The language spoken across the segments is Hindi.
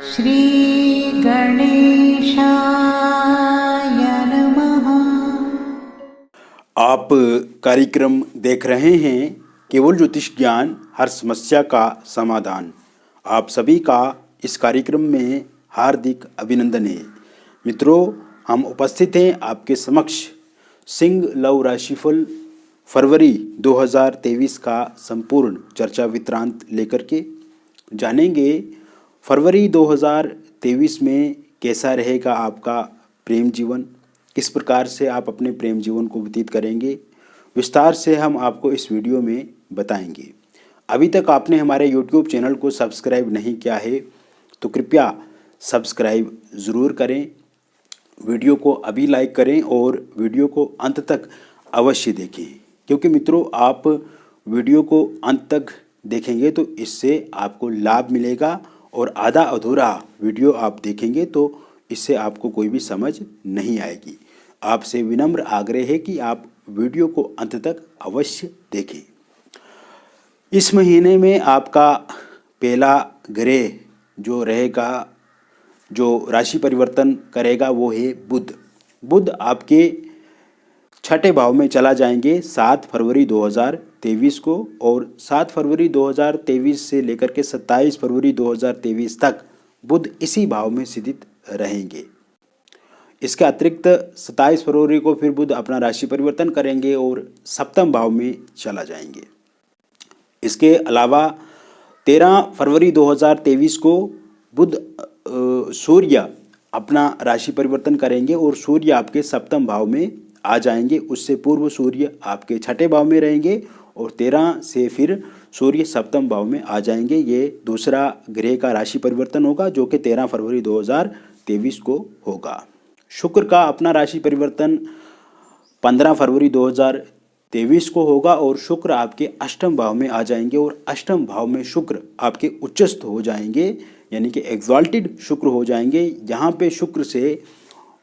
श्री गणेशाय नमः। आप कार्यक्रम देख रहे हैं केवल ज्योतिष ज्ञान, हर समस्या का समाधान। आप सभी का इस कार्यक्रम में हार्दिक अभिनंदन है। मित्रों, हम उपस्थित हैं आपके समक्ष सिंह लव राशिफल फरवरी 2023 का संपूर्ण चर्चा विवरांत लेकर के जानेंगे। फरवरी 2023 में कैसा रहेगा आपका प्रेम जीवन, किस प्रकार से आप अपने प्रेम जीवन को व्यतीत करेंगे, विस्तार से हम आपको इस वीडियो में बताएंगे। अभी तक आपने हमारे YouTube चैनल को सब्सक्राइब नहीं किया है तो कृपया सब्सक्राइब ज़रूर करें, वीडियो को अभी लाइक करें और वीडियो को अंत तक अवश्य देखें, क्योंकि मित्रों आप वीडियो को अंत तक देखेंगे तो इससे आपको लाभ मिलेगा और आधा अधूरा वीडियो आप देखेंगे तो इससे आपको कोई भी समझ नहीं आएगी। आपसे विनम्र आग्रह है कि आप वीडियो को अंत तक अवश्य देखें। इस महीने में आपका पहला ग्रह जो रहेगा, जो राशि परिवर्तन करेगा, वो है बुध। बुध आपके छठे भाव में चला जाएंगे 7 फरवरी 2023 को, और 7 फरवरी 2023 से लेकर के 27 फरवरी 2023 तक बुध इसी भाव में स्थित रहेंगे। इसके अतिरिक्त 27 फरवरी को फिर बुध अपना राशि परिवर्तन करेंगे और सप्तम भाव में चला जाएंगे। इसके अलावा 13 फरवरी 2023 को बुध सूर्य अपना राशि परिवर्तन करेंगे और सूर्य आपके सप्तम भाव में आ जाएंगे। उससे पूर्व सूर्य आपके छठे भाव में रहेंगे और 13 से फिर सूर्य सप्तम भाव में आ जाएंगे। ये दूसरा ग्रह का राशि परिवर्तन होगा जो कि 13 फरवरी 2023 को होगा। शुक्र का अपना राशि परिवर्तन 15 फरवरी 2023 को होगा और शुक्र आपके अष्टम भाव में आ जाएंगे और अष्टम भाव में शुक्र आपके उच्चस्थ हो जाएंगे, यानी कि एग्जॉल्टेड शुक्र हो जाएंगे। यहाँ पे शुक्र से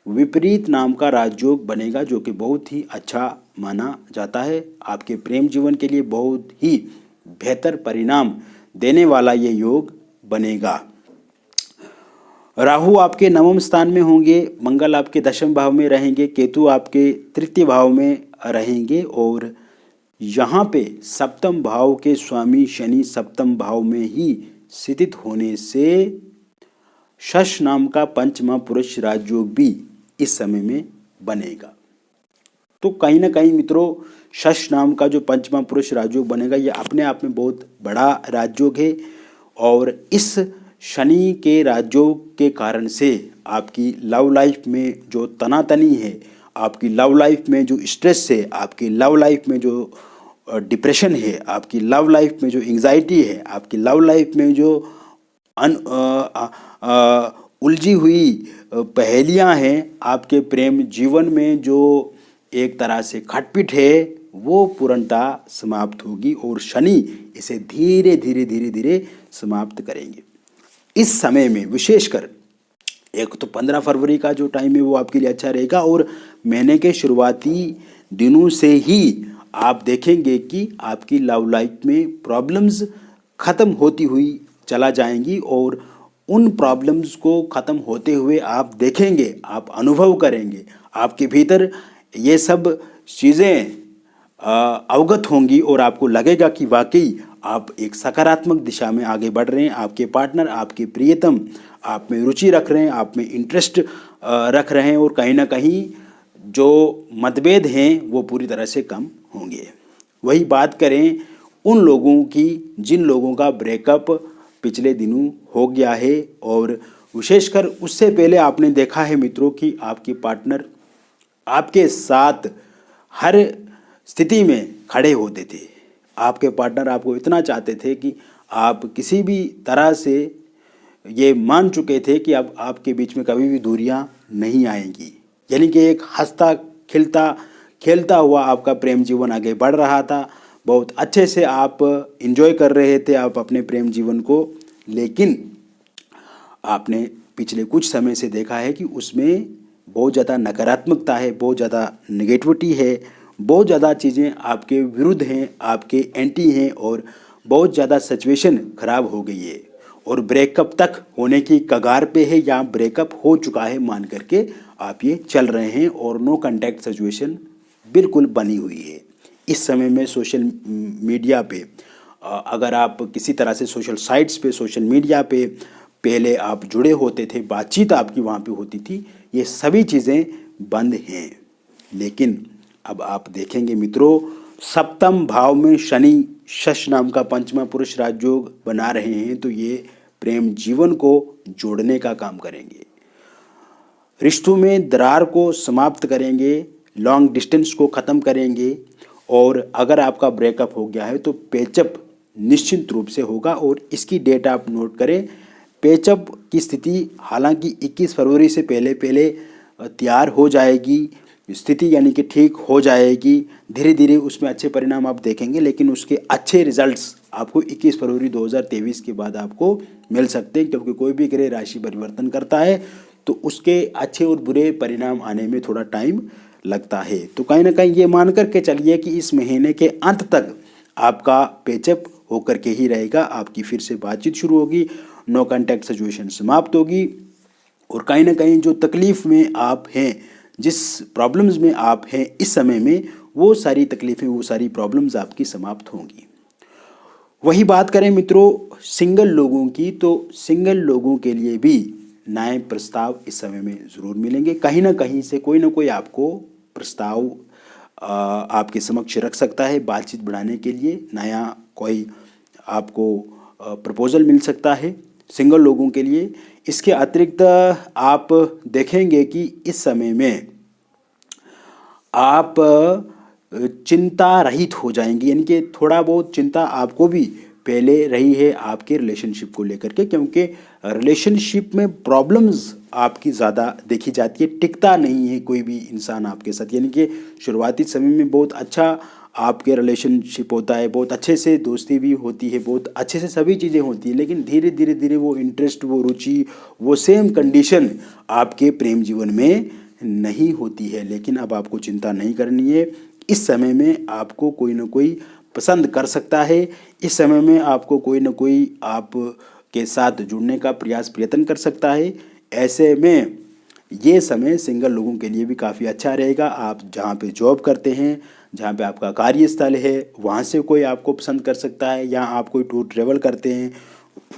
विपरीत नाम का राजयोग बनेगा जो कि बहुत ही अच्छा माना जाता है। आपके प्रेम जीवन के लिए बहुत ही बेहतर परिणाम देने वाला ये योग बनेगा। राहु आपके नवम स्थान में होंगे, मंगल आपके दशम भाव में रहेंगे, केतु आपके तृतीय भाव में रहेंगे और यहाँ पे सप्तम भाव के स्वामी शनि सप्तम भाव में ही स्थित होने से शश नाम का पंचमा पुरुष राजयोग भी इस समय में बनेगा। तो कहीं ना कहीं मित्रों, शश नाम का जो पंचमा पुरुष राजयोग बनेगा ये अपने आप में बहुत बड़ा राजयोग है और इस शनि के राजयोग के कारण से आपकी लव लाइफ में जो तनातनी है, आपकी लव लाइफ में जो स्ट्रेस है, आपकी लव लाइफ में जो डिप्रेशन है, आपकी लव लाइफ में जो एंग्जाइटी है, आपकी लव लाइफ में जो उलझी हुई पहेलियां हैं, आपके प्रेम जीवन में जो एक तरह से खटपिट है, वो पूर्णतः समाप्त होगी और शनि इसे धीरे धीरे धीरे धीरे समाप्त करेंगे। इस समय में विशेषकर एक तो 15 फरवरी का जो टाइम है वो आपके लिए अच्छा रहेगा और महीने के शुरुआती दिनों से ही आप देखेंगे कि आपकी लव लाइफ में प्रॉब्लम्स ख़त्म होती हुई चला जाएंगी और उन प्रॉब्लम्स को ख़त्म होते हुए आप देखेंगे, आप अनुभव करेंगे, आपके भीतर ये सब चीज़ें अवगत होंगी और आपको लगेगा कि वाकई आप एक सकारात्मक दिशा में आगे बढ़ रहे हैं। आपके पार्टनर, आपके प्रियतम आप में रुचि रख रहे हैं, आप में इंटरेस्ट रख रहे हैं और कहीं ना कहीं जो मतभेद हैं वो पूरी तरह से कम होंगे। वही बात करें उन लोगों की जिन लोगों का ब्रेकअप पिछले दिनों हो गया है और विशेषकर उससे पहले आपने देखा है मित्रों कि आपके पार्टनर आपके साथ हर स्थिति में खड़े होते थे। आपके पार्टनर आपको इतना चाहते थे कि आप किसी भी तरह से ये मान चुके थे कि अब आपके बीच में कभी भी दूरियां नहीं आएंगी, यानी कि एक हंसता खेलता हुआ आपका प्रेम जीवन आगे बढ़ रहा था। बहुत अच्छे से आप एंजॉय कर रहे थे आप अपने प्रेम जीवन को, लेकिन आपने पिछले कुछ समय से देखा है कि उसमें बहुत ज़्यादा नकारात्मकता है, बहुत ज़्यादा नेगेटिविटी है, बहुत ज़्यादा चीज़ें आपके विरुद्ध हैं, आपके एंटी हैं और बहुत ज़्यादा सिचुएशन ख़राब हो गई है। और ब्रेकअप तक होने की कगार पे है या ब्रेकअप हो चुका है मान करके आप ये चल रहे हैं और नो कांटेक्ट सिचुएशन बिल्कुल बनी हुई है। इस समय में सोशल मीडिया पे अगर आप किसी तरह से सोशल साइट्स पे, सोशल मीडिया पे पहले आप जुड़े होते थे, बातचीत आपकी वहाँ पे होती थी, ये सभी चीज़ें बंद हैं। लेकिन अब आप देखेंगे मित्रों, सप्तम भाव में शनि शश नाम का पंचमा पुरुष राजयोग बना रहे हैं, तो ये प्रेम जीवन को जोड़ने का काम करेंगे, रिश्तों में दरार को समाप्त करेंगे, लॉन्ग डिस्टेंस को ख़त्म करेंगे। और अगर आपका ब्रेकअप हो गया है तो पेचअप निश्चित रूप से होगा। और इसकी डेट आप नोट करें, पेचअप की स्थिति हालांकि 21 फरवरी से पहले पहले तैयार हो जाएगी स्थिति, यानी कि ठीक हो जाएगी, धीरे धीरे उसमें अच्छे परिणाम आप देखेंगे, लेकिन उसके अच्छे रिजल्ट्स आपको 21 फरवरी 2023 के बाद आपको मिल सकते हैं, क्योंकि कोई भी ग्रह राशि परिवर्तन करता है तो उसके अच्छे और बुरे परिणाम आने में थोड़ा टाइम लगता है। तो कहीं ना कहीं ये मान करके चलिए कि इस महीने के अंत तक आपका पेचअप होकर के ही रहेगा, आपकी फिर से बातचीत शुरू होगी, नो कांटेक्ट सिचुएशन समाप्त होगी। और कहीं ना कहीं जो तकलीफ़ में आप हैं, जिस प्रॉब्लम्स में आप हैं इस समय में, वो सारी तकलीफ़ें, वो सारी प्रॉब्लम्स आपकी समाप्त होंगी। वही बात करें मित्रों सिंगल लोगों की, तो सिंगल लोगों के लिए भी नए प्रस्ताव इस समय में ज़रूर मिलेंगे। कहीं ना कहीं से कोई ना कोई आपको प्रस्ताव आपके समक्ष रख सकता है बातचीत बढ़ाने के लिए, नया कोई आपको प्रपोजल मिल सकता है सिंगल लोगों के लिए। इसके अतिरिक्त आप देखेंगे कि इस समय में आप चिंता रहित हो जाएंगे, यानी कि थोड़ा बहुत चिंता आपको भी पहले रही है आपके रिलेशनशिप को लेकर के, क्योंकि रिलेशनशिप में प्रॉब्लम्स आपकी ज़्यादा देखी जाती है, टिकता नहीं है कोई भी इंसान आपके साथ। यानी कि शुरुआती समय में बहुत अच्छा आपके रिलेशनशिप होता है, बहुत अच्छे से दोस्ती भी होती है, बहुत अच्छे से सभी चीज़ें होती है, लेकिन धीरे धीरे धीरे वो इंटरेस्ट, वो रुचि, वो सेम कंडीशन आपके प्रेम जीवन में नहीं होती है। लेकिन अब आपको चिंता नहीं करनी है, इस समय में आपको कोई ना कोई पसंद कर सकता है, इस समय में आपको कोई ना कोई आप के साथ जुड़ने का प्रयत्न कर सकता है। ऐसे में ये समय सिंगल लोगों के लिए भी काफ़ी अच्छा रहेगा। आप जहाँ पे जॉब करते हैं, जहाँ पे आपका कार्यस्थल है, वहाँ से कोई आपको पसंद कर सकता है, या आप कोई टूर ट्रेवल करते हैं,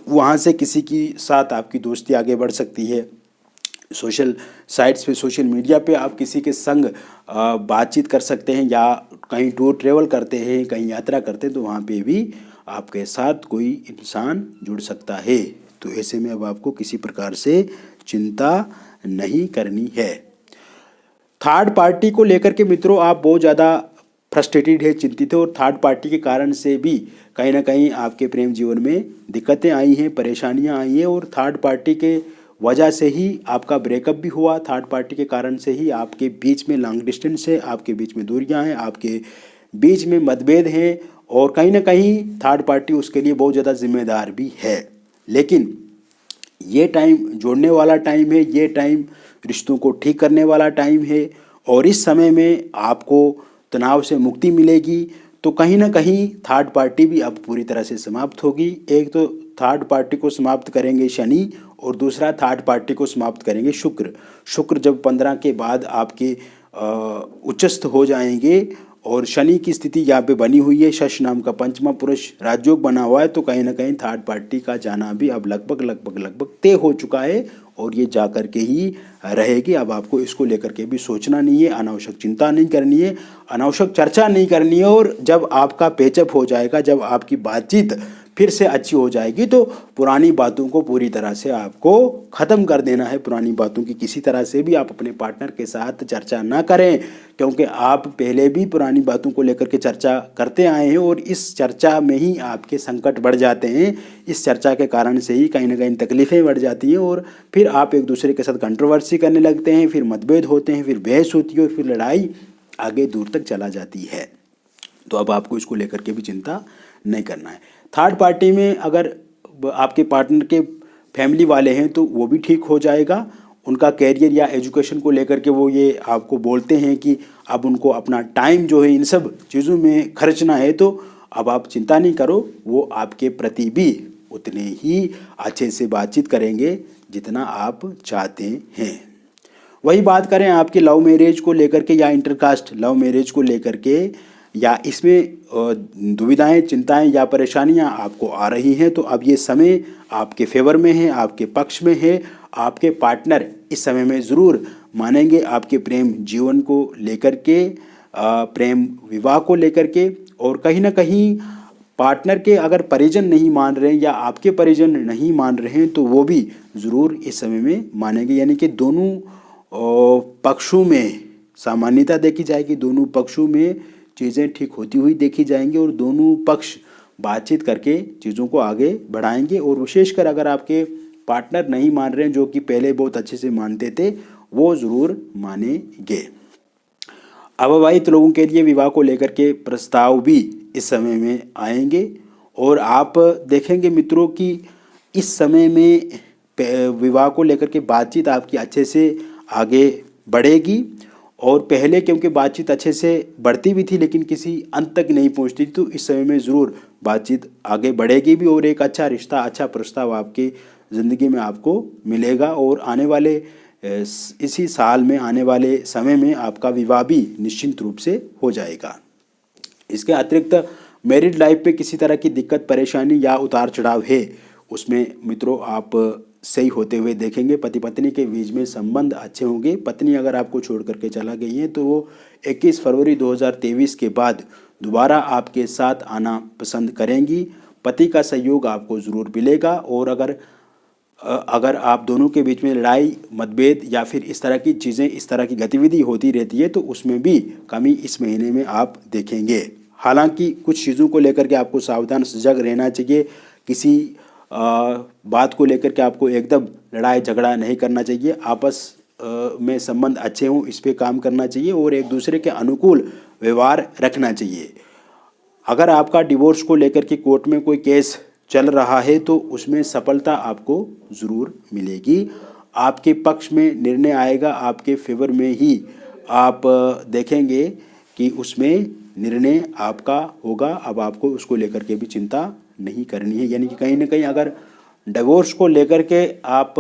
वहाँ से किसी की साथ आपकी दोस्ती आगे बढ़ सकती है। सोशल साइट्स पे, सोशल मीडिया पे आप किसी के संग बातचीत कर सकते हैं, या कहीं टूर ट्रेवल करते हैं, कहीं यात्रा करते हैं, तो वहाँ पे भी आपके साथ कोई इंसान जुड़ सकता है। तो ऐसे में अब आपको किसी प्रकार से चिंता नहीं करनी है। थर्ड पार्टी को लेकर के मित्रों आप बहुत ज़्यादा फ्रस्ट्रेटेड है, चिंतित है, और थर्ड पार्टी के कारण से भी कहीं ना कहीं आपके प्रेम जीवन में दिक्कतें आई हैं, परेशानियां आई हैं, और थर्ड पार्टी के वजह से ही आपका ब्रेकअप भी हुआ। थर्ड पार्टी के कारण से ही आपके बीच में लॉन्ग डिस्टेंस है, आपके बीच में दूरियां हैं, आपके बीच में मतभेद हैं, और कहीं ना कहीं थर्ड पार्टी उसके लिए बहुत ज़्यादा जिम्मेदार भी है। लेकिन ये टाइम जोड़ने वाला टाइम है, ये टाइम रिश्तों को ठीक करने वाला टाइम है, और इस समय में आपको तनाव से मुक्ति मिलेगी। तो कहीं ना कहीं थर्ड पार्टी भी अब पूरी तरह से समाप्त होगी। एक तो थर्ड पार्टी को समाप्त करेंगे शनि, और दूसरा थर्ड पार्टी को समाप्त करेंगे शुक्र। शुक्र जब 15 के बाद आपके उच्चस्थ हो जाएंगे, और शनि की स्थिति यहाँ पे बनी हुई है, शश नाम का पंचमा पुरुष राजयोग बना हुआ है, तो कहीं ना कहीं थर्ड पार्टी का जाना भी अब लगभग तय हो चुका है, और ये जा कर के ही रहेगी। अब आपको इसको लेकर के भी सोचना नहीं है, अनावश्यक चिंता नहीं करनी है, अनावश्यक चर्चा नहीं करनी है। और जब आपका पेचअप हो जाएगा, जब आपकी बातचीत फिर से अच्छी हो जाएगी, तो पुरानी बातों को पूरी तरह से आपको ख़त्म कर देना है। पुरानी बातों की किसी तरह से भी आप अपने पार्टनर के साथ चर्चा ना करें, क्योंकि आप पहले भी पुरानी बातों को लेकर के चर्चा करते आए हैं, और इस चर्चा में ही आपके संकट बढ़ जाते हैं। इस चर्चा के कारण से ही कहीं ना कहीं तकलीफ़ें बढ़ जाती हैं, और फिर आप एक दूसरे के साथ कंट्रोवर्सी करने लगते हैं, फिर मतभेद होते हैं, फिर बहस होती है, और फिर लड़ाई आगे दूर तक चला जाती है। तो अब आपको इसको लेकर के भी चिंता नहीं करना है। थर्ड पार्टी में अगर आपके पार्टनर के फैमिली वाले हैं तो वो भी ठीक हो जाएगा। उनका कैरियर या एजुकेशन को लेकर के वो ये आपको बोलते हैं कि अब उनको अपना टाइम जो है इन सब चीज़ों में खर्चना है, तो अब आप चिंता नहीं करो, वो आपके प्रति भी उतने ही अच्छे से बातचीत करेंगे जितना आप चाहते हैं। वही बात करें आपकी लव मैरिज को लेकर के या इंटरकास्ट लव मैरिज को लेकर के, या इसमें दुविधाएं, चिंताएं या परेशानियां आपको आ रही हैं, तो अब ये समय आपके फेवर में है, आपके पक्ष में है। आपके पार्टनर इस समय में ज़रूर मानेंगे आपके प्रेम जीवन को लेकर के, प्रेम विवाह को लेकर के। और कहीं ना कहीं पार्टनर के अगर परिजन नहीं मान रहे हैं या आपके परिजन नहीं मान रहे हैं, तो वो भी ज़रूर इस समय में मानेंगे। यानी कि दोनों पक्षों में सामान्यता देखी जाएगी, दोनों पक्षों में चीज़ें ठीक होती हुई देखी जाएंगी और दोनों पक्ष बातचीत करके चीज़ों को आगे बढ़ाएंगे। और विशेषकर अगर आपके पार्टनर नहीं मान रहे हैं, जो कि पहले बहुत अच्छे से मानते थे, वो ज़रूर मानेंगे। अविवाहित लोगों के लिए विवाह को लेकर के प्रस्ताव भी इस समय में आएंगे और आप देखेंगे मित्रों कि इस समय में विवाह को लेकर के बातचीत आपकी अच्छे से आगे बढ़ेगी। और पहले क्योंकि बातचीत अच्छे से बढ़ती भी थी लेकिन किसी अंत तक नहीं पहुंचती, तो इस समय में ज़रूर बातचीत आगे बढ़ेगी भी और एक अच्छा रिश्ता, अच्छा प्रस्ताव आपकी ज़िंदगी में आपको मिलेगा। और आने वाले इसी साल में, आने वाले समय में आपका विवाह भी निश्चिंत रूप से हो जाएगा। इसके अतिरिक्त मैरिड लाइफ पे किसी तरह की दिक्कत, परेशानी या उतार चढ़ाव है, उसमें मित्रों आप सही होते हुए देखेंगे। पति पत्नी के बीच में संबंध अच्छे होंगे। पत्नी अगर आपको छोड़ करके चला गई है तो वो 21 फरवरी 2023 के बाद दोबारा आपके साथ आना पसंद करेंगी। पति का सहयोग आपको ज़रूर मिलेगा। और अगर आप दोनों के बीच में लड़ाई, मतभेद या फिर इस तरह की चीज़ें, इस तरह की गतिविधि होती रहती है, तो उसमें भी कमी इस महीने में आप देखेंगे। हालांकि कुछ चीज़ों को लेकर के आपको सावधान सजग रहना चाहिए। किसी बात को लेकर के आपको एकदम लड़ाई झगड़ा नहीं करना चाहिए। आपस में संबंध अच्छे हों, इस पे काम करना चाहिए और एक दूसरे के अनुकूल व्यवहार रखना चाहिए। अगर आपका डिवोर्स को लेकर के कोर्ट में कोई केस चल रहा है तो उसमें सफलता आपको ज़रूर मिलेगी। आपके पक्ष में निर्णय आएगा, आपके फेवर में ही आप देखेंगे कि उसमें निर्णय आपका होगा। अब आपको उसको लेकर के भी चिंता नहीं करनी है। यानी कि कहीं ना कहीं अगर डिवोर्स को लेकर के आप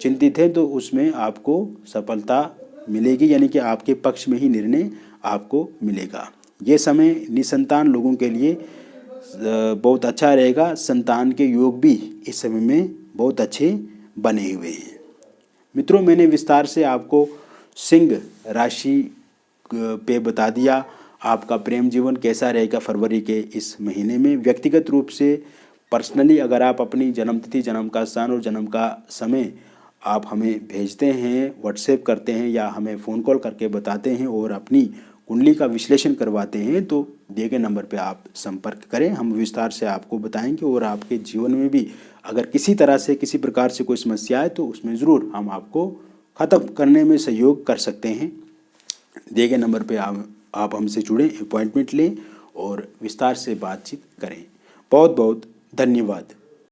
चिंतित हैं तो उसमें आपको सफलता मिलेगी, यानी कि आपके पक्ष में ही निर्णय आपको मिलेगा। ये समय निसंतान लोगों के लिए बहुत अच्छा रहेगा। संतान के योग भी इस समय में बहुत अच्छे बने हुए हैं। मित्रों, मैंने विस्तार से आपको सिंह राशि पे बता दिया आपका प्रेम जीवन कैसा रहेगा फरवरी के इस महीने में। व्यक्तिगत रूप से पर्सनली अगर आप अपनी जन्मतिथि, जन्म का स्थान और जन्म का समय आप हमें भेजते हैं, व्हाट्सएप करते हैं या हमें फ़ोन कॉल करके बताते हैं और अपनी कुंडली का विश्लेषण करवाते हैं, तो दिए गए नंबर पे आप संपर्क करें। हम विस्तार से आपको बताएंगे और आपके जीवन में भी अगर किसी तरह से, किसी प्रकार से कोई समस्या है तो उसमें ज़रूर हम आपको ख़त्म करने में सहयोग कर सकते हैं। दिए गए नंबर पे आप हमसे जुड़ें, अपॉइंटमेंट लें और विस्तार से बातचीत करें। बहुत बहुत धन्यवाद।